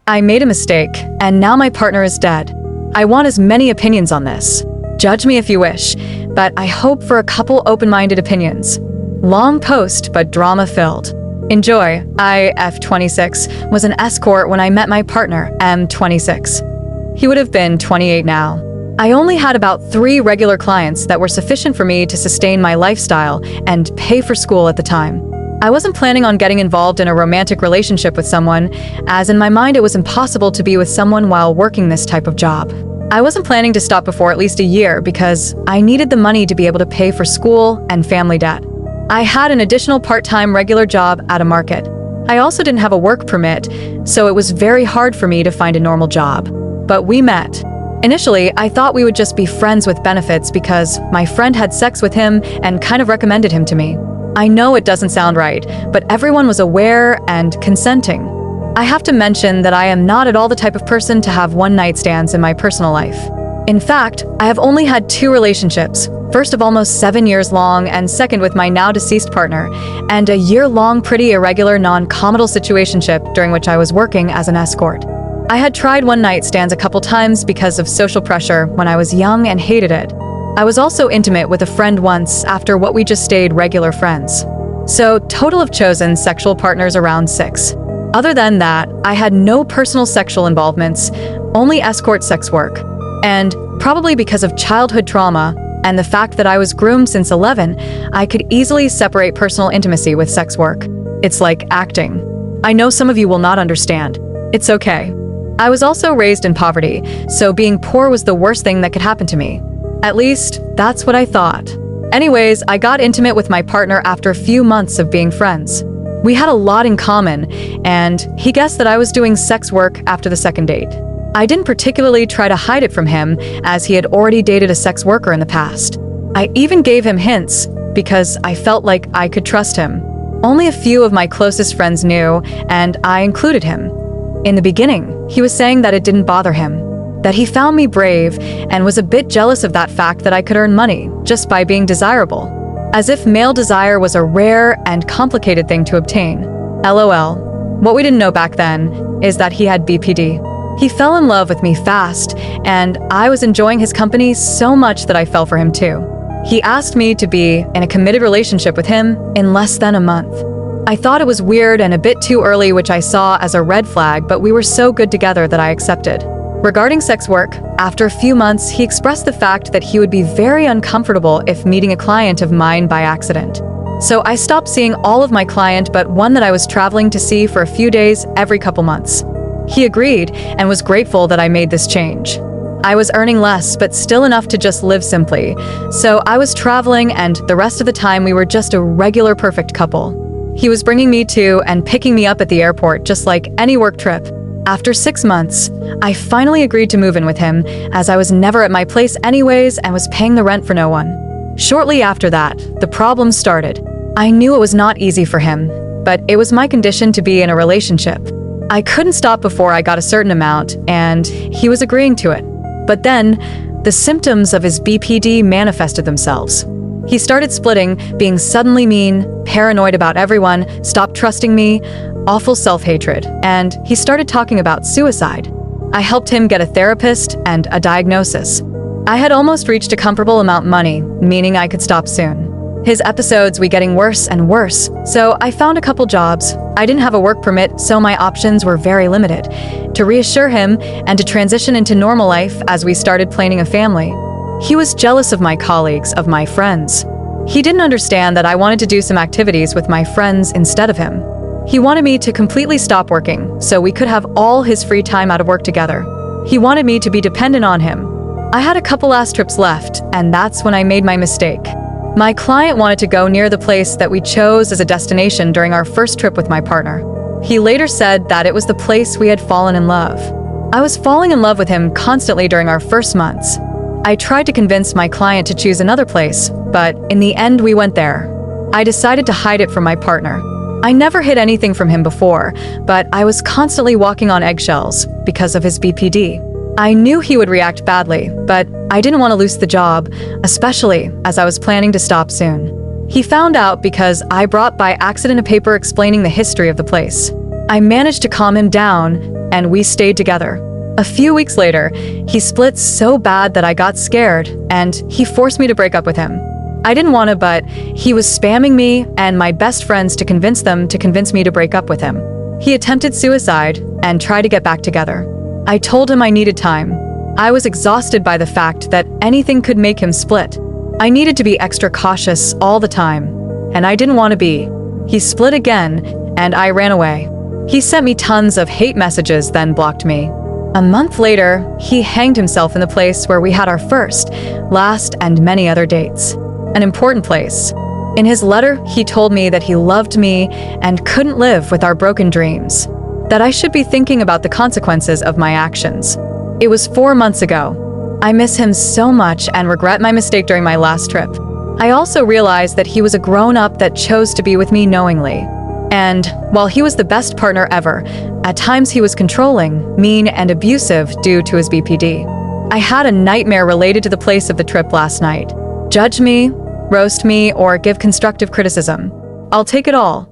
I made a mistake, and now my partner is dead. I want as many opinions on this. Judge me if you wish, but I hope for a couple open-minded opinions. Long post, but drama-filled. Enjoy. I, F26, was an escort when I met my partner, M26. He would have been 28 now. I only had about 3 regular clients that were sufficient for me to sustain my lifestyle and pay for school at the time. I wasn't planning on getting involved in a romantic relationship with someone, as in my mind it was impossible to be with someone while working this type of job. I wasn't planning to stop before at least a year because I needed the money to be able to pay for school and family debt. I had an additional part-time regular job at a market. I also didn't have a work permit, so it was very hard for me to find a normal job. But we met. Initially, I thought we would just be friends with benefits because my friend had sex with him and kind of recommended him to me. I know it doesn't sound right, but everyone was aware and consenting. I have to mention that I am not at all the type of person to have one-night stands in my personal life. In fact, I have only had 2 relationships, first of almost 7 years long and second with my now-deceased partner, and a year-long pretty irregular non-committal situationship during which I was working as an escort. I had tried one-night stands a couple times because of social pressure when I was young and hated it. I was also intimate with a friend once after what we just stayed regular friends. So, total of chosen sexual partners around 6. Other than that, I had no personal sexual involvements, only escort sex work. And, probably because of childhood trauma and the fact that I was groomed since 11, I could easily separate personal intimacy with sex work. It's like acting. I know some of you will not understand. It's okay. I was also raised in poverty, so being poor was the worst thing that could happen to me. At least, that's what I thought. Anyways, I got intimate with my partner after a few months of being friends. We had a lot in common, and he guessed that I was doing sex work after the second date. I didn't particularly try to hide it from him, as he had already dated a sex worker in the past. I even gave him hints, because I felt like I could trust him. Only a few of my closest friends knew, and I included him. In the beginning, he was saying that it didn't bother him, that he found me brave and was a bit jealous of that fact that I could earn money just by being desirable, as if male desire was a rare and complicated thing to obtain. LOL. What we didn't know back then is that he had BPD. He fell in love with me fast, and I was enjoying his company so much that I fell for him too. He asked me to be in a committed relationship with him in less than a month. I thought it was weird and a bit too early, which I saw as a red flag, but we were so good together that I accepted. Regarding sex work, after a few months, he expressed the fact that he would be very uncomfortable if meeting a client of mine by accident. So I stopped seeing all of my client but one that I was traveling to see for a few days every couple months. He agreed and was grateful that I made this change. I was earning less, but still enough to just live simply. So I was traveling, and the rest of the time we were just a regular perfect couple. He was bringing me to and picking me up at the airport just like any work trip. After 6 months, I finally agreed to move in with him, as I was never at my place anyways and was paying the rent for no one. Shortly after that, the problems started. I knew it was not easy for him, but it was my condition to be in a relationship. I couldn't stop before I got a certain amount, and he was agreeing to it. But then, the symptoms of his BPD manifested themselves. He started splitting, being suddenly mean, paranoid about everyone, stopped trusting me, awful self-hatred, and he started talking about suicide. I helped him get a therapist and a diagnosis. I had almost reached a comfortable amount of money, meaning I could stop soon. His episodes were getting worse and worse, so I found a couple jobs. I didn't have a work permit, so my options were very limited. To reassure him and to transition into normal life as we started planning a family. He was jealous of my colleagues, of my friends. He didn't understand that I wanted to do some activities with my friends instead of him. He wanted me to completely stop working, so we could have all his free time out of work together. He wanted me to be dependent on him. I had a couple last trips left, and that's when I made my mistake. My client wanted to go near the place that we chose as a destination during our first trip with my partner. He later said that it was the place we had fallen in love. I was falling in love with him constantly during our first months. I tried to convince my client to choose another place, but in the end we went there. I decided to hide it from my partner. I never hid anything from him before, but I was constantly walking on eggshells because of his BPD. I knew he would react badly, but I didn't want to lose the job, especially as I was planning to stop soon. He found out because I brought by accident a paper explaining the history of the place. I managed to calm him down, and we stayed together. A few weeks later, he split so bad that I got scared, and he forced me to break up with him. I didn't want to, but he was spamming me and my best friends to convince me to break up with him. He attempted suicide and tried to get back together. I told him I needed time. I was exhausted by the fact that anything could make him split. I needed to be extra cautious all the time, and I didn't want to be. He split again, and I ran away. He sent me tons of hate messages, then blocked me. A month later, he hanged himself in the place where we had our first, last, and many other dates. An important place. In his letter, he told me that he loved me and couldn't live with our broken dreams. That I should be thinking about the consequences of my actions. It was 4 months ago. I miss him so much and regret my mistake during my last trip. I also realized that he was a grown-up that chose to be with me knowingly. And while he was the best partner ever, at times he was controlling, mean, and abusive due to his BPD. I had a nightmare related to the place of the trip last night. Judge me, roast me, or give constructive criticism. I'll take it all.